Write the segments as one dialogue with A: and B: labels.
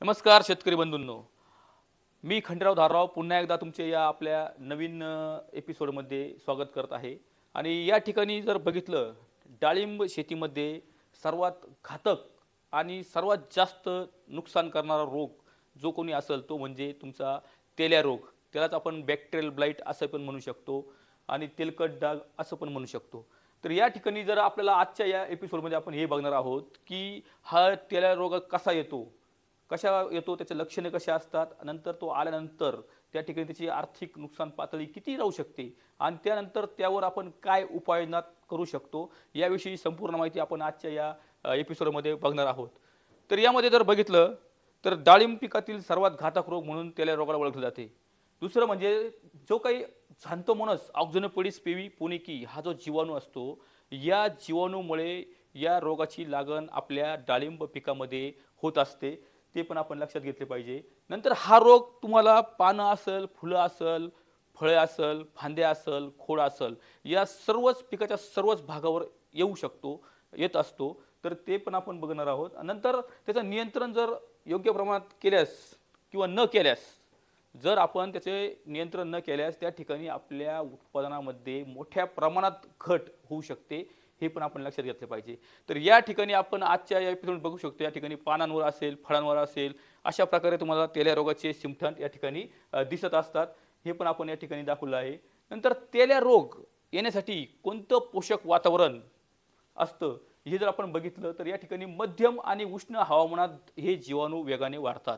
A: नमस्कार शेतकरी बंधूंनो. मी खंडेराव धारराव पुन्हा एकदा तुमचे या आपल्या नवीन एपिसोडमध्ये स्वागत करत आहे. आणि या ठिकाणी जर बघितलं, डाळिंब शेतीमध्ये सर्वात घातक आणि सर्वात जास्त नुकसान करणारा रोग जो कोणी असेल तो म्हणजे तुमचा तेल्या रोग. त्यालाच आपण बॅक्टेरियल ब्लाइट असं पण म्हणू शकतो आणि तेलकट डाग असं पण म्हणू शकतो. तर या ठिकाणी जर आपल्याला आजच्या या एपिसोडमध्ये आपण हे बघणार आहोत की हा तेल्या रोग कसा येतो, कशा येतो, त्याचे लक्षणे कसे असतात, नंतर तो आल्यानंतर त्या ठिकाणी त्याची आर्थिक नुकसान पातळी किती राहू शकते आणि त्यानंतर त्यावर आपण काय उपाययोजना करू शकतो, याविषयी संपूर्ण माहिती आपण आजच्या या एपिसोडमध्ये बघणार आहोत. तर यामध्ये जर बघितलं तर डाळिंब पिकातील सर्वात घातक रोग म्हणून तेल्या रोगाला ओळखले जाते. दुसरं म्हणजे जो काही झांतोमोनस ऑक्झोनोपोडिस पेवी पुनिकी हा जो जीवाणू असतो, या जीवाणूमुळे या रोगाची लागण आपल्या डाळिंब पिकामध्ये होत असते. ते पण आपण लक्षात घेतले पाहिजे. नंतर हा रोग तुम्हाला पानं असेल, फुलं असेल, फळे असेल, फांद्या असेल, खोड असेल, या सर्वच पिकाच्या सर्वच भागावर येऊ शकतो, येत असतो. तर ते पण आपण बघणार आहोत. नंतर त्याचं नियंत्रण जर योग्य प्रमाणात केल्यास किंवा न केल्यास, जर आपण त्याचे नियंत्रण न केल्यास त्या ठिकाणी आपल्या उत्पादनामध्ये मोठ्या प्रमाणात घट होऊ शकते. हे पण आपण लक्षात घेतले पाहिजे. तर या ठिकाणी आपण आजच्या या एपिसोड बघू शकतो. या ठिकाणी पानांवर असेल, फळांवर असेल, अशा प्रकारे तुम्हाला तेल्या रोगाचे सिम्पटम या ठिकाणी दिसत असतात. हे पण आपण या ठिकाणी दाखवलं आहे. नंतर तेल्या रोग येण्यासाठी कोणतं पोषक वातावरण असतं हे जर आपण बघितलं तर या ठिकाणी मध्यम आणि उष्ण हवामानात हे जीवाणू वेगाने वाढतात.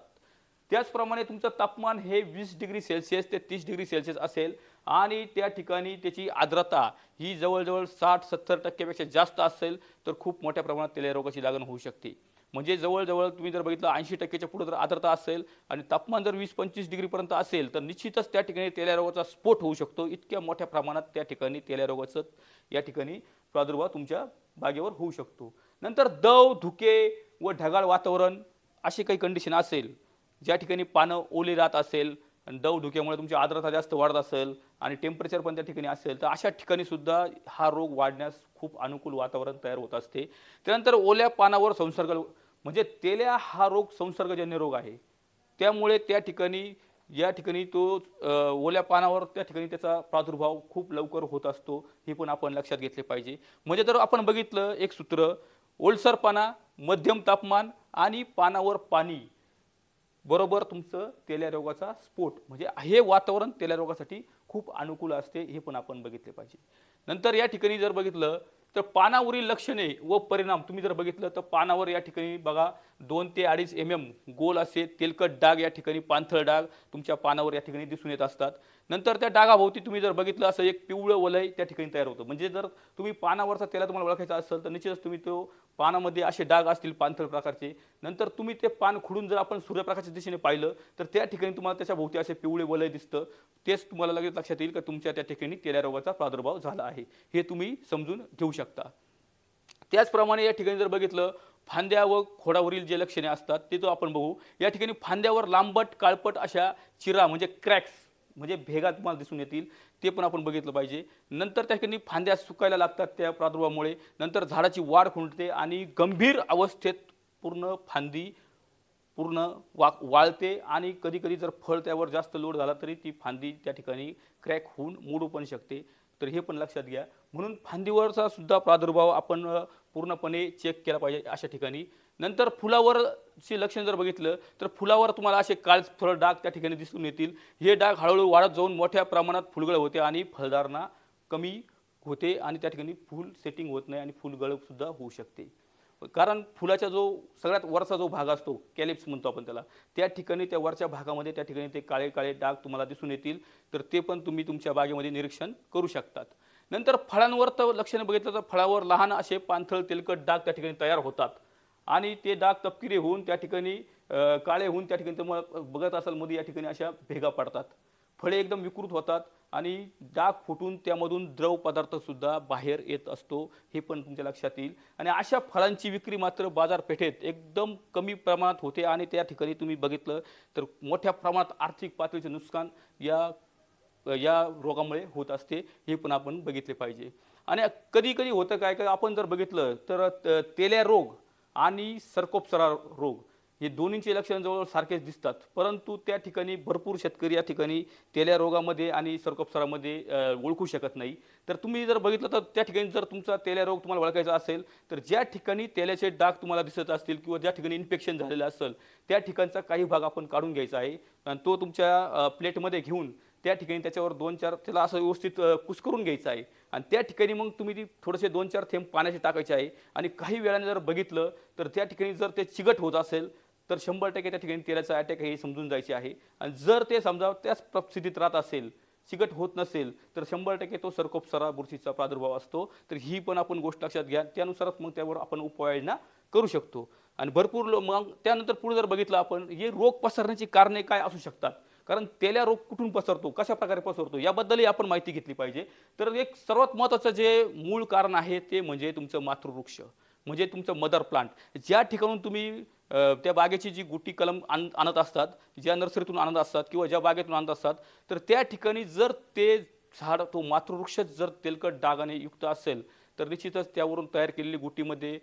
A: त्याचप्रमाणे तुमचं तापमान हे 20 डिग्री सेल्सिअस ते 30 डिग्री सेल्सिअस असेल आणि त्या ठिकाणी त्याची आर्द्रता ही जवळजवळ 60-70% पेक्षा जास्त असेल तर खूप मोठ्या प्रमाणात तेल्या रोगाची लागण होऊ शकते. म्हणजे जवळजवळ तुम्ही जर बघितलं 80%च्या पुढे जर आर्द्रता असेल आणि तापमान जर 20-25 डिग्रीपर्यंत असेल तर निश्चितच त्या ठिकाणी तेल्या रोगाचा स्फोट होऊ शकतो. इतक्या मोठ्या प्रमाणात त्या ठिकाणी तेल्या रोगाचं या ठिकाणी प्रादुर्भाव तुमच्या बागेवर होऊ शकतो. नंतर दव, धुके व ढगाळ वातावरण अशी काही कंडिशन असेल, ज्या ठिकाणी पानं ओली राहत असेल, दव धुक्यामुळे तुमची आर्द्रता जास्त वाढत असेल आणि टेम्परेचर पण त्या ठिकाणी असेल, तर अशा ठिकाणी सुद्धा हा रोग वाढण्यास खूप अनुकूल वातावरण तयार होत असते. त्यानंतर ओल्या पानावर संसर्ग म्हणजे तेल्या हा रोग संसर्गजन्य रोग आहे. त्यामुळे त्या ठिकाणी या ठिकाणी तो ओल्या पानावर त्या ठिकाणी त्याचा प्रादुर्भाव खूप लवकर होत असतो. हे पण आपण लक्षात घेतले पाहिजे. म्हणजे जर आपण बघितलं एक सूत्र, ओलसरपणा, मध्यम तापमान आणि पानावर पाणी बरोबर तुमचं तेल्या रोगाचा स्फोट, म्हणजे हे वातावरण तेल्या रोगासाठी खूप अनुकूल असते. हे पण आपण बघितले पाहिजे. नंतर या ठिकाणी जर बघितलं तर पानावरील लक्षणे व परिणाम तुम्ही जर बघितलं तर पानावर या ठिकाणी बघा 2 ते 2.5 गोल असे तेलकट डाग, या ठिकाणी पाणथळ डाग तुमच्या पानावर या ठिकाणी दिसून येत असतात. नंतर त्या डागाभोवती तुम्ही जर बघितलं असं एक पिवळं वलय त्या ठिकाणी तयार होतं. म्हणजे जर तुम्ही पानावरचा तेला तुम्हाला ओळखायचा असेल तर निश्चितच तुम्ही तो पानामध्ये असे डाग असतील पाणथळ प्रकारचे. नंतर तुम्ही ते पान खुडून जर आपण सूर्यप्रकाशाच्या दिशेने पाहिलं तर त्या ठिकाणी तुम्हाला त्याच्या भोवती असे पिवळे वलय दिसतं. तेच तुम्हाला लगेच लक्षात येईल की तुमच्या त्या ठिकाणी तेल्या रोगाचा प्रादुर्भाव झाला आहे. हे तुम्ही समजून घेऊ शकता. त्याचप्रमाणे या ठिकाणी जर बघितलं, फांद्या व खोडावरील जे लक्षणे असतात ते तो आपण बघू. या ठिकाणी फांद्यावर लांबट काळपट अशा चिरा म्हणजे क्रॅक्स म्हणजे भेगा तुम्हाला दिसून येतील. ते पण आपण बघितलं पाहिजे. नंतर त्या ठिकाणी फांद्या सुकायला लागतात त्या प्रादुर्भावामुळे. नंतर झाडाची वाढ खुंटते आणि गंभीर अवस्थेत पूर्ण फांदी पूर्ण वाळते आणि कधी कधी जर फळ त्यावर जास्त लोड झाला तरी ती फांदी त्या ठिकाणी क्रॅक होऊन मोडू पण शकते. तर हे पण लक्षात घ्या. म्हणून फांदीवरचा सुद्धा प्रादुर्भाव आपण पूर्णपणे चेक केला पाहिजे अशा ठिकाणी. नंतर फुलावरची लक्षण जर बघितलं तर फुलावर तुम्हाला असे काळसर डाग त्या ठिकाणी दिसून येतील. हे डाग हळूहळू वाढत जाऊन मोठ्या प्रमाणात फुलगळ होते आणि फळधारणा कमी होते आणि त्या ठिकाणी फुल सेटिंग होत नाही आणि फुलगळ सुद्धा होऊ शकते. कारण फुलाचा जो सगळ्यात वरचा जो भाग असतो, कॅलिप्स म्हणतो आपण त्याला, त्या ठिकाणी त्या वरच्या भागामध्ये त्या ठिकाणी ते काळे काळे डाग तुम्हाला दिसून येतील. तर ते पण तुम्ही तुमच्या बागेमध्ये निरीक्षण करू शकतात. नंतर फळांवर तर लक्षणे बघितलं तर फळावर लहान असे पाणथळ तेलकट डाग त्या ठिकाणी तयार होतात आणि ते डाग तपकिरी होऊन त्या ठिकाणी काळे होऊन त्या ठिकाणी तुम्हाला बघत असाल मध्ये या ठिकाणी अशा भेगा पडतात. फळे एकदम विकृत होतात आणि डाग फुटून त्यामधून द्रव पदार्थ सुद्धा बाहेर येत असतो. हे पण तुमच्या लक्षात येईल. आणि अशा फळांची विक्री मात्र बाजारपेठेत एकदम कमी प्रमाणात होते आणि त्या ठिकाणी तुम्ही बघितलं तर मोठ्या प्रमाणात आर्थिक पातळीचे नुकसान या या रोगामुळे होत असते. हे पण आपण बघितले पाहिजे. आणि कधी कधी होतं काय काय आपण जर बघितलं तर तेल्या रोग आणि सरकोपसरा रोग हे दोन्हींचे लक्षण जवळ सारखेच दिसतात. परंतु त्या ठिकाणी भरपूर शेतकरी या ठिकाणी तेल्या रोगामध्ये आणि सरकोपसरामध्ये ओळखू शकत नाही. तर तुम्ही जर बघितलं तर त्या ठिकाणी जर तुमचा तेल्या रोग तुम्हाला ओळखायचा असेल, तर ज्या ठिकाणी तेल्याचे डाग तुम्हाला दिसत असतील किंवा ज्या ठिकाणी इन्फेक्शन झालेलं असेल, त्या ठिकाणचा काही भाग आपण काढून घ्यायचा आहे आणि तो तुमच्या प्लेटमध्ये घेऊन त्या ठिकाणी त्याच्यावर 2-4 त्याला असं व्यवस्थित कुस्करून घ्यायचं आहे आणि त्या ठिकाणी मग तुम्ही ती थोडेसे 2-4 थेंब पाण्याचे टाकायचे आहे आणि काही वेळाने जर बघितलं तर त्या ठिकाणी जर ते चिकट होत असेल तर 100% त्या ठिकाणी तेलाचा अटॅक हे समजून जायचे आहे आणि जर ते समजा त्याच स्थितीत राहत असेल, चिकट होत नसेल, तर 100% तो सरकोपसरा बुरशीचा प्रादुर्भाव असतो. तर ही पण आपण गोष्ट लक्षात घ्या. त्यानुसारच मग त्यावर आपण उपाययोजना करू शकतो आणि भरपूर मग त्यानंतर पुढे जर बघितलं आपण हे रोग पसरण्याची कारणे काय असू शकतात. कारण तेल्या रोग कुठून पसरतो, कशाप्रकारे पसरतो याबद्दलही आपण माहिती घेतली पाहिजे. तर एक सर्वात महत्त्वाचं जे मूळ कारण आहे ते म्हणजे तुमचं मातृवृक्ष, म्हणजे तुमचं मदर प्लांट. ज्या ठिकाणून तुम्ही त्या बागेची जी गुटी कलम आणत असतात, ज्या नर्सरीतून आणत असतात किंवा ज्या बागेतून आणत असतात, तर त्या ठिकाणी जर ते झाड तो मातृवृक्षच जर तेलकट डागाने युक्त असेल, तर निश्चितच त्यावरून तयार केलेली गुटीमध्ये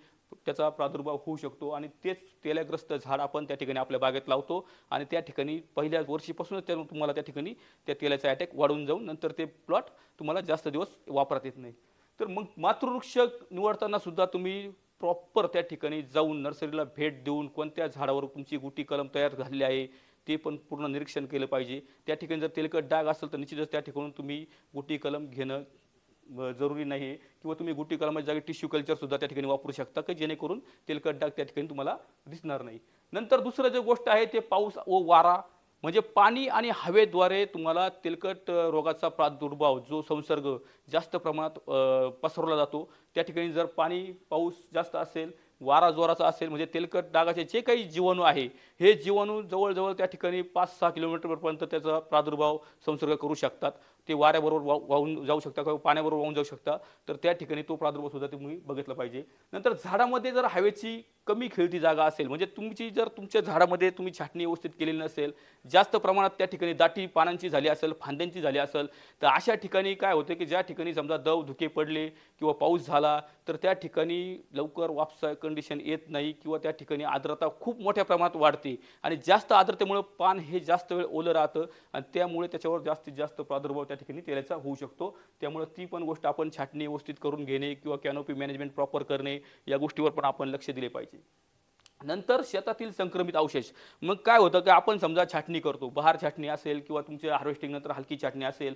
A: त्याचा प्रादुर्भाव होऊ शकतो आणि तेच तेलग्रस्त झाड आपण त्या ठिकाणी आपल्या बागेत लावतो आणि त्या ठिकाणी पहिल्या वर्षीपासूनच तुम्हाला त्या ठिकाणी त्या तेलाचा अटॅक वाढून जाऊन नंतर ते प्लॉट तुम्हाला जास्त दिवस वापरात येत नाही. तर मग मातृवृक्ष निवडताना सुद्धा तुम्ही प्रॉपर त्या ठिकाणी जाऊन नर्सरीला भेट देऊन कोणत्या झाडावर तुमची गुटी कलम तयार झालेली आहे ते पण पूर्ण निरीक्षण केलं पाहिजे. त्या ठिकाणी जर तेलकट डाग असेल तर निश्चितच त्या ठिकाणून तुम्ही गुटी कलम घेणं जरुरी नाही आहे किंवा तुम्ही गुटी कलमाच्या जागी टिश्यू कल्चर सुद्धा त्या ठिकाणी वापरू शकता की जेणेकरून तेलकट डाग त्या ठिकाणी तुम्हाला दिसणार नाही. नंतर दुसरं जे गोष्ट आहे ते पाऊस व वारा म्हणजे पाणी आणि हवेद्वारे तुम्हाला तेलकट रोगाचा प्रादुर्भाव जो संसर्ग जास्त प्रमाणात पसरवला जातो. त्या ठिकाणी जर पाणी पाऊस जास्त असेल, वारा जोराचा असेल म्हणजे तेलकट डागाचे जे काही जीवाणू आहे हे जीवाणू जवळजवळ त्या ठिकाणी 5-6 किलोमीटरपर्यंत त्याचा प्रादुर्भाव संसर्ग करू शकतात. ते वाऱ्याबरोबर वाहून जाऊ शकता किंवा पाण्याबरोबर वाहून जाऊ शकता. तर त्या ठिकाणी तो प्रादुर्भाव सुद्धा तुम्ही बघितला पाहिजे. नंतर झाडामध्ये जर हवेची कमी खेळती जागा असेल म्हणजे तुमची जर तुमच्या झाडामध्ये तुम्ही छाटणी व्यवस्थित केलेली नसेल, जास्त प्रमाणात त्या ठिकाणी दाटी पानांची झाली असेल, फांद्यांची झाली असेल, तर अशा ठिकाणी काय होते की ज्या ठिकाणी समजा दव धुके पडले किंवा पाऊस झाला तर त्या ठिकाणी लवकर वापसा कंडिशन येत नाही किंवा त्या ठिकाणी आर्द्रता खूप मोठ्या प्रमाणात वाढते आणि जास्त आर्द्रतेमुळे पान हे जास्त वेळ ओलं राहतं आणि त्यामुळे त्याच्यावर जास्तीत जास्त प्रादुर्भाव त्या ठिकाणी तेलाचा होऊ शकतो. त्यामुळे ती पण गोष्ट आपण छाटणी व्यवस्थित करून घेणे किंवा कॅनोपी मॅनेजमेंट प्रॉपर करणे या गोष्टीवर पण आपण लक्ष दिले पाहिजे. नंतर शेतातील संक्रमित अवशेष. मग काय होतं की आपण समजा छाटणी करतो, बहार छाटणी असेल किंवा तुमच्या हार्वेस्टिंग नंतर हलकी छाटणी असेल,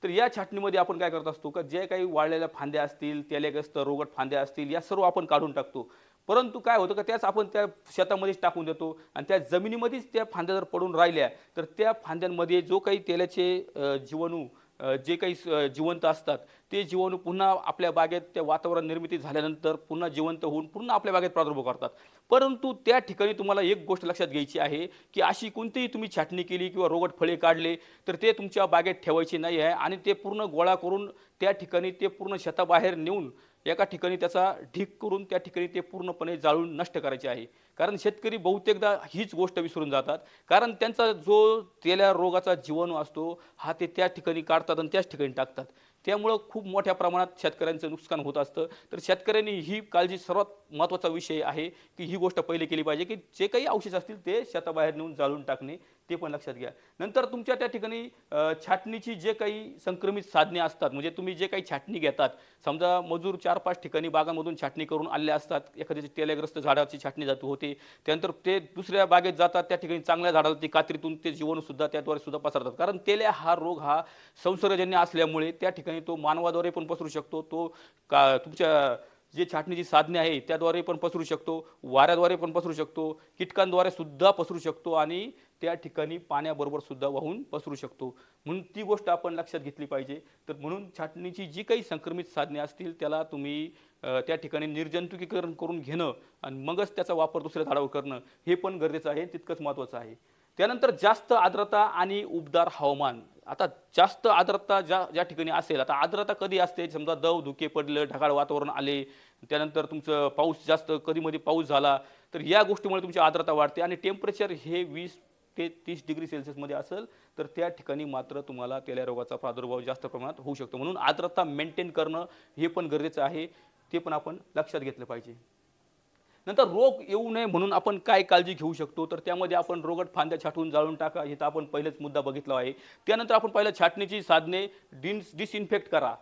A: तर या छाटणीमध्ये आपण काय करत असतो का जे काही वाळलेल्या फांद्या असतील, तेलग्रस्त रोगट फांद्या असतील, या सर्व आपण काढून टाकतो. परंतु काय होतं का त्याच आपण त्या शेतामध्येच टाकून देतो आणि त्या जमिनीमध्येच त्या फांद्या जर पडून राहिल्या तर त्या फांद्यांमध्ये जो काही तेलाचे जीवाणू जे काही जिवंत असतात ते जीवाणू पुन्हा आपल्या बागेत त्या वातावरण निर्मिती झाल्यानंतर पुन्हा जिवंत होऊन पुन्हा आपल्या बागेत प्रादुर्भाव करतात. परंतु त्या ठिकाणी तुम्हाला एक गोष्ट लक्षात घ्यायची आहे की अशी कोणतीही तुम्ही छाटणी केली किंवा रोगट फळे काढले तर ते तुमच्या बागेत ठेवायचे नाही आहे आणि ते पूर्ण गोळा करून त्या ठिकाणी ते पूर्ण शेताबाहेर नेऊन एका ठिकाणी त्याचा ढीक करून त्या ठिकाणी ते पूर्णपणे जाळून नष्ट करायचे आहे. कारण शेतकरी बहुतेकदा हीच गोष्ट विसरून जातात. कारण त्यांचा जो तेल्या रोगाचा जीवाणू असतो हा ते त्या ठिकाणी काढतात आणि त्याच ठिकाणी टाकतात. त्यामुळं खूप मोठ्या प्रमाणात शेतकऱ्यांचं नुकसान होत असतं. तर शेतकऱ्यांनी ही काळजी सर्वात महत्त्वाचा विषय आहे की ही गोष्ट पहिले केली पाहिजे की जे काही अवशेष असतील ते शेताबाहेर नेऊन जाळून टाकणे ते पण लक्षात घ्या. नंतर तुमच्या त्या ठिकाणी छाटणीची जे काही संक्रमित साधने असतात म्हणजे तुम्ही जे काही छाटणी घेतात, समजा मजूर 4-5 ठिकाणी बागांमधून छाटणी करून आले असतात, एखाद्याची तेलग्रस्त झाडाची छाटणी जात होते, त्यानंतर ते दुसऱ्या बागेत जातात त्या ठिकाणी चांगल्या झाडाला ती कात्रीतून ते जीवाणू सुद्धा त्याद्वारे सुद्धा पसरतात. कारण तेल्या हा रोग हा संसर्गजन्य असल्यामुळे त्या ठिकाणी तो मानवाद्वारे पण पसरू शकतो, तो तुमच्या जे छाटणीची साधने आहे त्याद्वारे पण पसरू शकतो, वाऱ्याद्वारे पण पसरू शकतो, कीटकांद्वारे सुद्धा पसरू शकतो आणि त्या ठिकाणी पाण्याबरोबर सुद्धा वाहून पसरू शकतो. म्हणून ती गोष्ट आपण लक्षात घेतली पाहिजे. तर म्हणून छाटणीची जी काही संक्रमित साधने असतील त्याला तुम्ही त्या ठिकाणी निर्जंतुकीकरण करून घेणं आणि मगच त्याचा वापर दुसऱ्या झाडावर करणं हे पण गरजेचं आहे, तितकंच महत्त्वाचं आहे. त्यानंतर जास्त आर्द्रता आणि उबदार हवामान. आता जास्त आर्द्रता ज्या ज्या ठिकाणी असेल, आता आर्द्रता कधी असते, समजा दव धुके पडलं, ढगाळ वातावरण आले, त्यानंतर तुमचं पाऊस जास्त कधीमध्ये पाऊस झाला, तर या गोष्टीमुळे तुमची आर्द्रता वाढते आणि टेम्परेचर हे 20 ते 30 डिग्री सेल्सिअसमध्ये असेल तर त्या ठिकाणी मात्र तुम्हाला तेल्या रोगाचा प्रादुर्भाव जास्त प्रमाणात होऊ शकतो. म्हणून आर्द्रता मेंटेन करणं हे पण गरजेचं आहे, ते पण आपण लक्षात घेतलं पाहिजे. नंतर रोग येऊ नये म्हणून आपण काय काळजी घेऊ शकतो, तर त्यामध्ये आपण रोगट फांद्या छाटून जाळून टाका, हे तर आपण पहिलेच मुद्दा बघितला आहे. त्यानंतर आपण पहिलं छाटणीची साधने डिसइन्फेक्ट करा,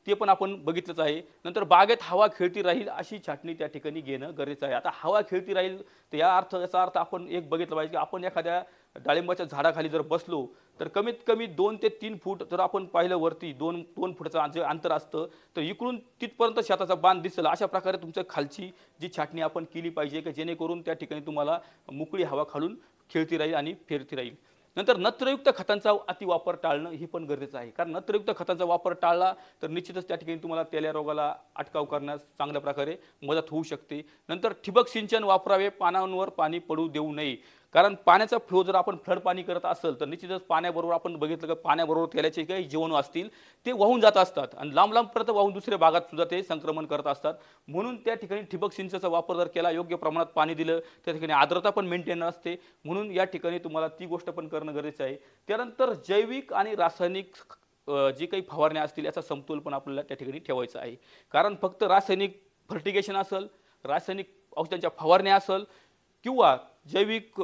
A: ते पण आपण बघितलंच आहे. नंतर बागेत हवा खेळती राहील अशी छाटणी त्या ठिकाणी घेणं गरजेचं आहे. आता हवा खेळती राहील तर याचा अर्थ आपण एक बघितलं पाहिजे, की आपण एखाद्या डाळिंबाच्या झाडाखाली जर बसलो, तर कमीत कमी 2 ते 3 फूट जर आपण पाहिलं वरती 2 फुटाचं जे अंतर असतं, तर इकडून तिथपर्यंत शेताचा बांध दिसेल अशा प्रकारे तुमच्या खालची जी छाटणी आपण केली पाहिजे, की जेणेकरून त्या ठिकाणी तुम्हाला मोकळी हवा खालून खेळती राहील आणि फिरती राहील. नंतर नत्रयुक्त खतांचा अतिवापर टाळणं हे पण गरजेचं आहे. कारण नत्रयुक्त खतांचा वापर टाळला तर निश्चितच त्या ठिकाणी तुम्हाला तेल्या रोगाला अटकाव करण्यास चांगल्या प्रकारे मदत होऊ शकते. नंतर ठिबक सिंचन वापरावे, पानांवर पाणी पडू देऊ नये. कारण पाण्याचा फ्लो जर आपण फ्लड पाणी करत असेल तर निश्चितच पाण्याबरोबर आपण बघितलं की पाण्याबरोबर तेलाचे काही जीवाणू असतील ते वाहून जात असतात आणि लांब लांबपर्यंत वाहून दुसऱ्या भागात सुद्धा ते संक्रमण करत असतात. म्हणून त्या ठिकाणी ठिबक सिंचनाचा वापर जर केला, योग्य प्रमाणात पाणी दिलं, त्या ठिकाणी आर्द्रता पण मेंटेन असते. म्हणून या ठिकाणी तुम्हाला ती गोष्ट पण करणं गरजेचं आहे. त्यानंतर जैविक आणि रासायनिक जी काही फवारण्या असतील याचा समतोल पण आपल्याला त्या ठिकाणी ठेवायचा आहे. कारण फक्त रासायनिक फर्टिगेशन असेल, रासायनिक औषधांच्या फवारण्या असेल किंवा जैविक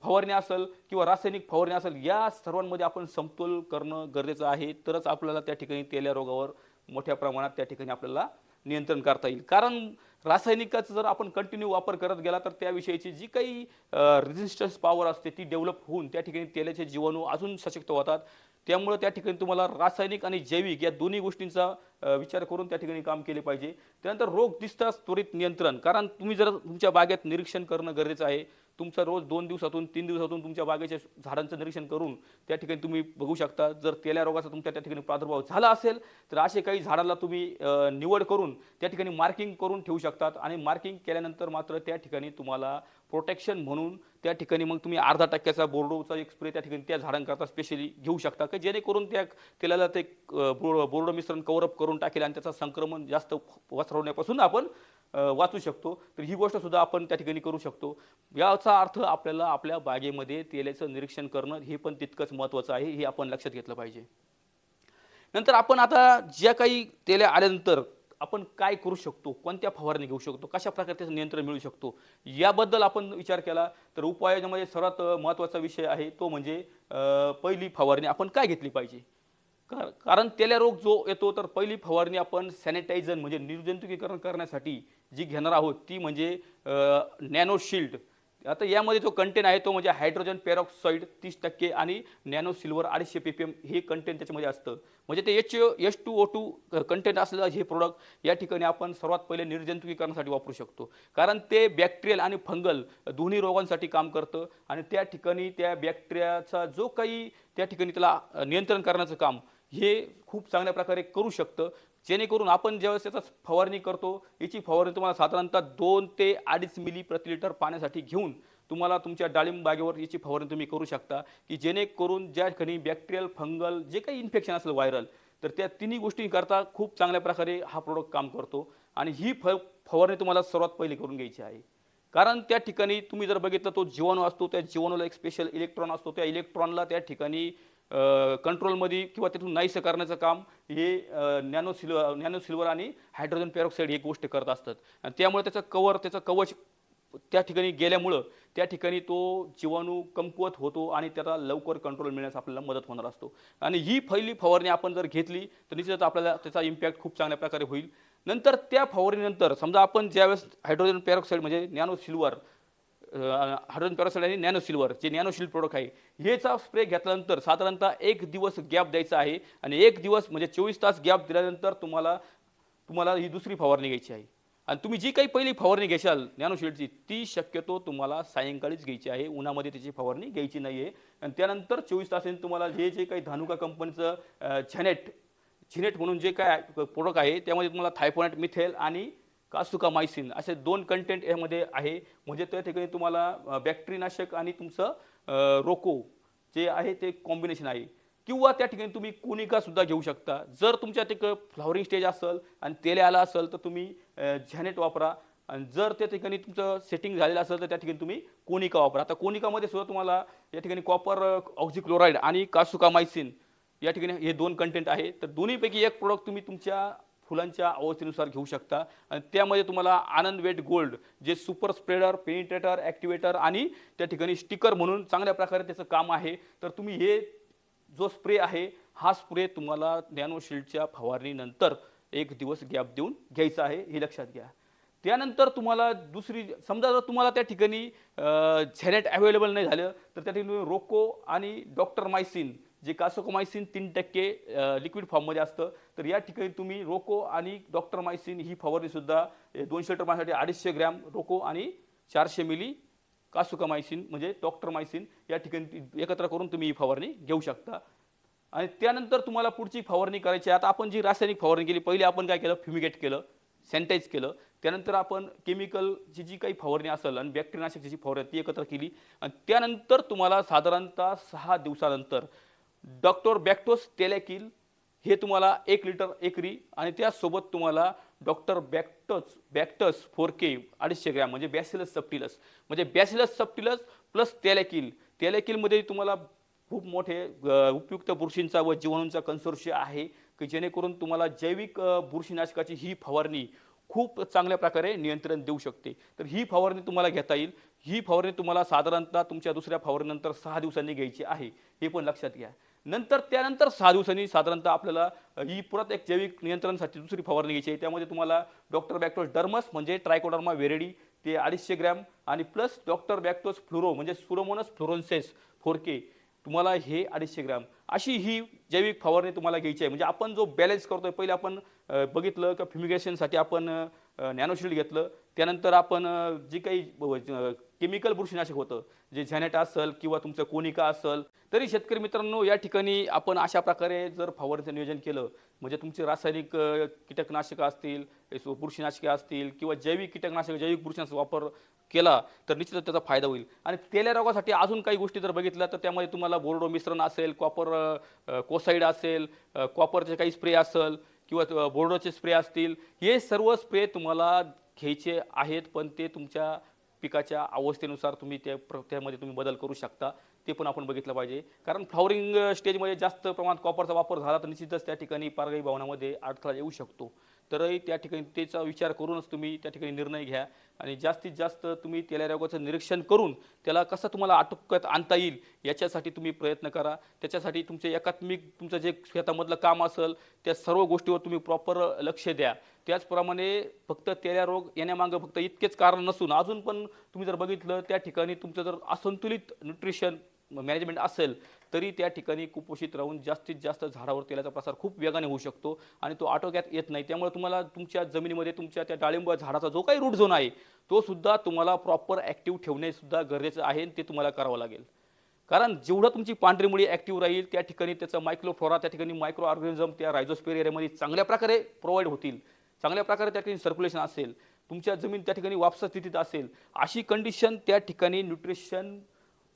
A: फवारणी असेल किंवा रासायनिक फवारणी असेल, या सर्वांमध्ये आपण समतोल करणं गरजेचं आहे. तरच आपल्याला त्या ठिकाणी तेल्या रोगावर मोठ्या प्रमाणात त्या ठिकाणी आपल्याला नियंत्रण करता येईल. कारण रासायनिकाचा जर आपण कंटिन्यू वापर करत गेला तर त्याविषयीची जी काही रेझिस्टन्स पॉवर असते ती डेव्हलप होऊन त्या ठिकाणी तेलाचे जीवाणू अजून सशक्त होतात. त्यामुळे त्या ठिकाणी तुम्हाला रासायनिक आणि जैविक या दोन्ही गोष्टींचा विचार करून त्या ठिकाणी काम केले पाहिजे. त्यानंतर रोग दिसताच त्वरित नियंत्रण. कारण तुम्ही जर तुमच्या बागेत निरीक्षण करणं गरजेचं आहे. तुमचं रोज 2 दिवसातून 3 दिवसातून तुमच्या बागेच्या झाडांचं निरीक्षण करून त्या ठिकाणी तुम्ही बघू शकता. जर तेल्या रोगाचा तुमच्या त्या ठिकाणी प्रादुर्भाव झाला असेल तर असे काही झाडाला तुम्ही निवड करून त्या ठिकाणी मार्किंग करून ठेवू शकतात आणि मार्किंग केल्यानंतर मात्र त्या ठिकाणी तुम्हाला प्रोटेक्शन म्हणून त्या ठिकाणी मग तुम्ही 0.5% बोर्डोचा एक स्प्रे त्या ठिकाणी त्या झाडांकरता स्पेशली घेऊ शकता, की जेणेकरून त्या तेलाला ते बोर्डो मिश्रण कव्हरअप करून टाकेल आणि त्याचं संक्रमण जास्त पसरवण्यापासून आपण वाचू शकतो. तर ही गोष्ट सुद्धा आपण त्या ठिकाणी करू शकतो. याचा अर्थ आपल्याला आपल्या बागेमध्ये तेलाचं निरीक्षण करणं हे पण तितकंच महत्त्वाचं आहे, हे आपण लक्षात घेतलं पाहिजे. नंतर आपण आता ज्या काही तेल्या आल्यानंतर आपण काय करू शकतो, कोणत्या फवारणी घेऊ शकतो, कशा प्रकारे त्याचं नियंत्रण मिळू शकतो, याबद्दल आपण विचार केला तर उपाययोजनेमध्ये सर्वात महत्त्वाचा विषय आहे तो म्हणजे पहिली फवारणी आपण काय घेतली पाहिजे. कारण तेल्या रोग जो येतो तर पहिली फवारणी आपण सॅनिटायझन म्हणजे निर्जंतुकीकरण करण्यासाठी जी घेणार आहोत ती म्हणजे नॅनो शिल्ड. आता यामध्ये जो कंटेंट आहे तो म्हणजे हायड्रोजन पेरॉक्साईड 30% आणि नॅनो सिल्वर 250 ppm हे कंटेंट त्याच्यामध्ये असतं. म्हणजे ते H2O2 कंटेंट असलेलं हे प्रोडक्ट या ठिकाणी आपण सर्वात पहिले निर्जंतुकीकरणासाठी वापरू शकतो. कारण ते बॅक्टेरियल आणि फंगल दोन्ही रोगांसाठी काम करतं आणि त्या ठिकाणी त्या बॅक्टेरियाचा जो काही त्या ठिकाणी त्याला नियंत्रण करण्याचं काम हे खूप चांगल्या प्रकारे करू शकतं. जेणेकरून आपण ज्यावेळेस त्याचा फवारणी करतो, याची फवारणी तुम्हाला साधारणतः 2 ते 2.5 मिली प्रति लिटर पाण्यासाठी घेऊन तुम्हाला तुमच्या डाळिंब बागेवर याची फवारणी तुम्ही करू शकता, की जेणेकरून ज्या ठिकाणी बॅक्टेरियल, फंगल जे काही इन्फेक्शन असेल व्हायरल, तर त्या तिन्ही गोष्टींकरता खूप चांगल्या प्रकारे हा प्रोडक्ट काम करतो आणि ही फवारणी तुम्हाला सर्वात पहिली करून घ्यायची आहे. कारण त्या ठिकाणी तुम्ही जर बघितलं तो जीवाणू असतो, त्या जीवाणूला एक स्पेशल इलेक्ट्रॉन असतो, त्या इलेक्ट्रॉनला त्या ठिकाणी कंट्रोलमध्ये किंवा त्यातून नाहीसं करण्याचं काम हे नॅनो सिल्वर आणि हायड्रोजन पेरॉक्साईड ही गोष्ट करत असतात आणि त्यामुळे त्याचं कवच त्या ठिकाणी गेल्यामुळं त्या ठिकाणी तो जीवाणू कमकुवत होतो आणि त्याला लवकर कंट्रोल मिळण्यास आपल्याला मदत होणार असतो. आणि ही पहिली फवारणी आपण जर घेतली तर निश्चितच आपल्याला त्याचा इम्पॅक्ट खूप चांगल्या प्रकारे होईल. नंतर त्या फवारणीनंतर समजा आपण ज्यावेळेस हायड्रोजन पेरॉक्साईड म्हणजे नॅनो सिल्वर हायड्रोजन पेरॉक्साईड आणि नॅनो सिल्वर जे नॅनो शिल्ड प्रोडक्ट आहे हेचा स्प्रे घेतल्यानंतर साधारणतः 1 दिवस गॅप द्यायचा आहे आणि 1 दिवस म्हणजे 24 तास गॅप दिल्यानंतर तुम्हाला ही दुसरी फवारणी घ्यायची आहे. आणि तुम्ही जी काही पहिली फवारणी घेशाल नॅनो शिल्डची ती शक्यतो तुम्हाला सायंकाळीच घ्यायची आहे, उन्हामध्ये त्याची फवारणी घ्यायची नाही आहे. आणि त्यानंतर 24 तासांनी तुम्हाला जे काही धानुका कंपनीचं झिनेट म्हणून जे काय प्रोडक्ट आहे त्यामध्ये तुम्हाला थायपोनेट मिथेल आणि कासुकामायसिन असे 2 कंटेंट यामध्ये आहे. म्हणजे त्या ठिकाणी तुम्हाला बॅक्टेरियानाशक आणि तुमचं रोको जे आहे ते कॉम्बिनेशन आहे. किंवा त्या ठिकाणी तुम्ही कोनिका सुद्धा घेऊ शकता. जर तुमच्या तिकडं फ्लॉवरिंग स्टेज असेल आणि तेल आला असेल तर तुम्ही झॅनेट वापरा आणि जर त्या ठिकाणी तुमचं सेटिंग झालेलं असेल तर त्या ठिकाणी तुम्ही कोनिका वापरा. आता कोनिकामध्ये सुद्धा तुम्हाला या ठिकाणी कॉपर ऑक्झिक्लोराईड आणि कासुकामायसिन या ठिकाणी हे 2 कंटेंट आहे. तर दोन्हीपैकी एक प्रोडक्ट तुम्ही तुमच्या फुलांच्या अवस्थेनुसार घेऊ शकता आणि त्यामध्ये तुम्हाला आनंद वेट गोल्ड जे सुपर स्प्रेडर, पेनिट्रेटर, ॲक्टिवेटर आणि त्या ठिकाणी स्टिकर म्हणून चांगल्या प्रकारे त्याचं काम आहे. तर तुम्ही हे जो स्प्रे आहे हा स्प्रे तुम्हाला नॅनोशिल्डच्या फवारणीनंतर 1 दिवस गॅप देऊन घ्यायचा आहे, हे लक्षात घ्या. त्यानंतर तुम्हाला दुसरी समजा जर तुम्हाला त्या ठिकाणी झेनेट अवेलेबल नाही झालं तर त्या ठिकाणी रोको आणि डॉक्टर मायसिन जे कासोकोमायसिन 3% लिक्विड फॉर्ममध्ये असतं. तर या ठिकाणी तुम्ही रोको आणि डॉक्टर मायसिन ही फवारणीसुद्धा 200 लिटर पाण्यासाठी 250 ग्रॅम रोको आणि 400 मिली कासोकोमायसिन म्हणजे डॉक्टर मायसिन या ठिकाणी एकत्र करून तुम्ही ही फवारणी घेऊ शकता. आणि त्यानंतर तुम्हाला पुढची फवारणी करायची आहे. आता आपण जी रासायनिक फवारणी केली, पहिले आपण काय केलं, फ्युमिगेट केलं, सॅनिटाईज केलं. त्यानंतर आपण केमिकलची जी काही फवारणी असेल आणि बॅक्टेरियानाशकची जी फवारणी ती एकत्र केली आणि त्यानंतर तुम्हाला साधारणतः 6 दिवसानंतर डॉक्टर बॅक्टोस टेलॅकिल हे तुम्हाला 1 लिटर एकरी आणि त्यासोबत तुम्हाला डॉक्टर बॅक्टस 4K 250 ग्रॅम म्हणजे बॅसिलस सबटिलस प्लस टेलॅकिलमध्ये तुम्हाला खूप मोठे उपयुक्त बुरशींचा व जीवाणूंचा कन्सोर्शियम आहे की जेणेकरून तुम्हाला जैविक बुरशीनाशकाची ही फवारणी खूप चांगल्या प्रकारे नियंत्रण देऊ शकते. तर ही फवारणी तुम्हाला घेता येईल. ही फवारणी तुम्हाला साधारणतः तुमच्या दुसऱ्या फवारणीनंतर 6 दिवसांनी घ्यायची आहे, हे पण लक्षात घ्या. त्यानंतर 6 दिवसांनी साधारणतः आपल्याला ही परत एक जैविक नियंत्रणासाठी दुसरी फवारणी घ्यायची आहे. त्यामध्ये तुम्हाला डॉक्टर बॅक्टोस डर्मस म्हणजे ट्रायकोडर्मा वेरेडी ते 250 ग्रॅम आणि प्लस डॉक्टर बॅक्टोस फ्लोरो म्हणजे सुरोमोनस फ्लोरोन्सेस 4K तुम्हाला हे 250 ग्रॅम अशी ही जैविक फवारणी तुम्हाला घ्यायची आहे. म्हणजे आपण जो बॅलन्स करतोय, पहिले आपण बघितलं की फ्युमिगेशनसाठी आपण नॅनोशिल्ड घेतलं, त्यानंतर आपण जी काही केमिकल बुरशीनाशक होतं जे झॅनेट असेल किंवा तुमचं कोनिका असेल, तरी शेतकरी मित्रांनो या ठिकाणी आपण अशा प्रकारे जर फवारणीचं नियोजन केलं म्हणजे तुमचे रासायनिक कीटकनाशकं असतील, बुरशीनाशके असतील किंवा जैविक कीटकनाशक जैविक बुरशीनाशक वापर केला तर निश्चितच त्याचा फायदा होईल. आणि तेल्या रोगासाठी अजून काही गोष्टी जर बघितल्या तर त्यामध्ये तुम्हाला बोर्डो मिश्रण असेल, कॉपर कोसाईड असेल, कॉपरचे काही स्प्रे असेल किंवा बोर्डोचे स्प्रे असतील, हे सर्व स्प्रे तुम्हाला घ्यायचे आहेत. पण ते तुमच्या पिकाच्या अवस्थेनुसार तुम्ही त्यामध्ये तुम्ही बदल करू शकता, ते पण आपण बघितलं पाहिजे. कारण फ्लॉवरिंग स्टेजमध्ये जास्त प्रमाणात कॉपरचा वापर झाला तर निश्चितच त्या ठिकाणी पारगाई भावनामध्ये अडथळा येऊ शकतो. तरही त्या ठिकाणी त्याचा विचार करूनच तुम्ही त्या ठिकाणी निर्णय घ्या आणि जास्तीत जास्त तुम्ही तेल्या रोगाचं निरीक्षण करून त्याला कसं तुम्हाला आटोक्यात आणता येईल याच्यासाठी तुम्ही प्रयत्न करा. त्याच्यासाठी तुमचे एकात्मिक तुमचं जे शेतामधलं काम असेल त्या सर्व गोष्टीवर तुम्ही प्रॉपर लक्ष द्या. त्याचप्रमाणे फक्त तेल्या रोग येण्यामागं फक्त इतकेच कारण नसून अजून पण तुम्ही जर बघितलं त्या ठिकाणी तुमचं जर असंतुलित न्यूट्रिशन मॅनेजमेंट असेल तरी त्या ठिकाणी कुपोषित राहून जास्तीत जास्त झाडावर तेलाचा प्रसार खूप वेगाने होऊ शकतो आणि तो आटोक्यात येत नाही. त्यामुळे तुम्हाला तुमच्या जमिनीमध्ये तुमच्या त्या डाळिंब झाडाचा जो काही रूट झोन आहे तो सुद्धा तुम्हाला प्रॉपर ॲक्टिव्ह ठेवणे सुद्धा गरजेचं आहे आणि ते तुम्हाला करावं लागेल. कारण जेवढं तुमची पांढरी मुळी ॲक्टिव्ह राहील त्या ठिकाणी त्याचा मायक्रोफ्लोरा त्या ठिकाणी मायक्रो ऑर्गॅनिझम त्या रायझोस्फिअर एरियामध्ये चांगल्या प्रकारे प्रोव्हाइड होतील, चांगल्या प्रकारे त्या ठिकाणी सर्क्युलेशन असेल, तुमच्या जमीन त्या ठिकाणी वापसा स्थितीत असेल, अशी कंडिशन त्या ठिकाणी न्यूट्रिशन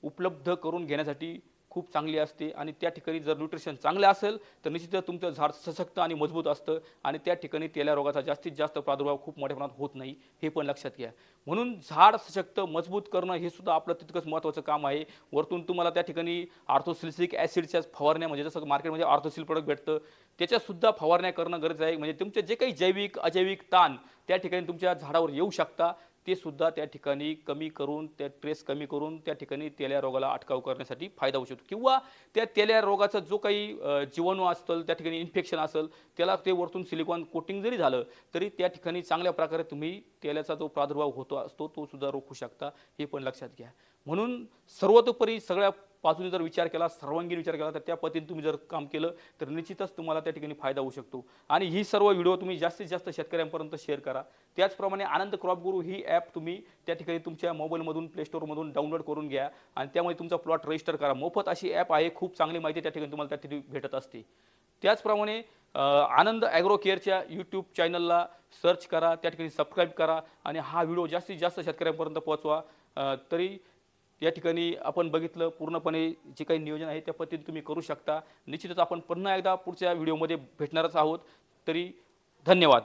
A: उपलब्ध करून घेण्यासाठी खूप चांगली असते. आणि त्या ठिकाणी जर न्यूट्रिशन चांगलं असेल तर निश्चितच तुमचं झाड सशक्त आणि मजबूत असतं आणि त्या ठिकाणी तेल्या रोगाचा जास्तीत जास्त प्रादुर्भाव खूप मोठ्या प्रमाणात होत नाही, हे पण लक्षात घ्या. म्हणून झाड सशक्त मजबूत करणं हे सुद्धा आपलं तितकंच महत्त्वाचं काम आहे. वरतून तुम्हाला त्या ठिकाणी आर्थोसिलिसिक ॲसिडच्या फवारण्या म्हणजे जसं मार्केटमध्ये आर्थोसिल प्रोडक्ट भेटतं त्याच्यासुद्धा फवारण्या करणं गरजेचं आहे. म्हणजे तुमचे जे काही जैविक अजैविक ताण त्या ठिकाणी तुमच्या झाडावर येऊ शकता ते सुद्धा त्या ठिकाणी कमी करून त्या ट्रेस कमी करून त्या ठिकाणी तेल्या रोगाला अटकाव करण्यासाठी फायदा होऊ शकतो. किंवा त्या तेल्या रोगाचा जो काही जीवाणू असेल त्या ठिकाणी इन्फेक्शन असेल त्याला ते वरतून सिलिकॉन कोटिंग जरी झालं तरी त्या ठिकाणी चांगल्या प्रकारे तुम्ही तेल्याचा जो प्रादुर्भाव होतो असतो तो सुद्धा रोखू शकता, हे पण लक्षात घ्या. म्हणून सर्वतोपरी सगळ्या बाजूने जर विचार केला, सर्वांगीण विचार केला तर त्या पद्धतीने तुम्ही जर काम केलं तर निश्चितच तुम्हाला त्या ठिकाणी फायदा होऊ शकतो. आणि ही सर्व व्हिडिओ तुम्ही जास्तीत जास्त शेतकऱ्यांपर्यंत शेअर करा. त्याचप्रमाणे आनंद क्रॉप गुरु ही ॲप तुम्ही त्या ठिकाणी तुमच्या मोबाईलमधून प्ले स्टोअरमधून डाउनलोड करून घ्या आणि त्यामुळे तुमचा प्लॉट रजिस्टर करा. मोफत अशी ॲप आहे, खूप चांगली माहिती त्या ठिकाणी तुम्हाला त्या ठिकाणी भेटत असते. त्याचप्रमाणे आनंद ॲग्रो केअरच्या यूट्यूब चॅनलला सर्च करा, त्या ठिकाणी सबस्क्राईब करा आणि हा व्हिडिओ जास्तीत जास्त शेतकऱ्यांपर्यंत पोहोचवा. तरी या ठिकाणी आपण बघितलं पूर्णपणे जे काही नियोजन आहे त्या पद्धतीने तुम्ही करू शकता. निश्चितच आपण पुन्हा एकदा पुढच्या व्हिडिओमध्ये भेटणारच आहोत. तरी धन्यवाद.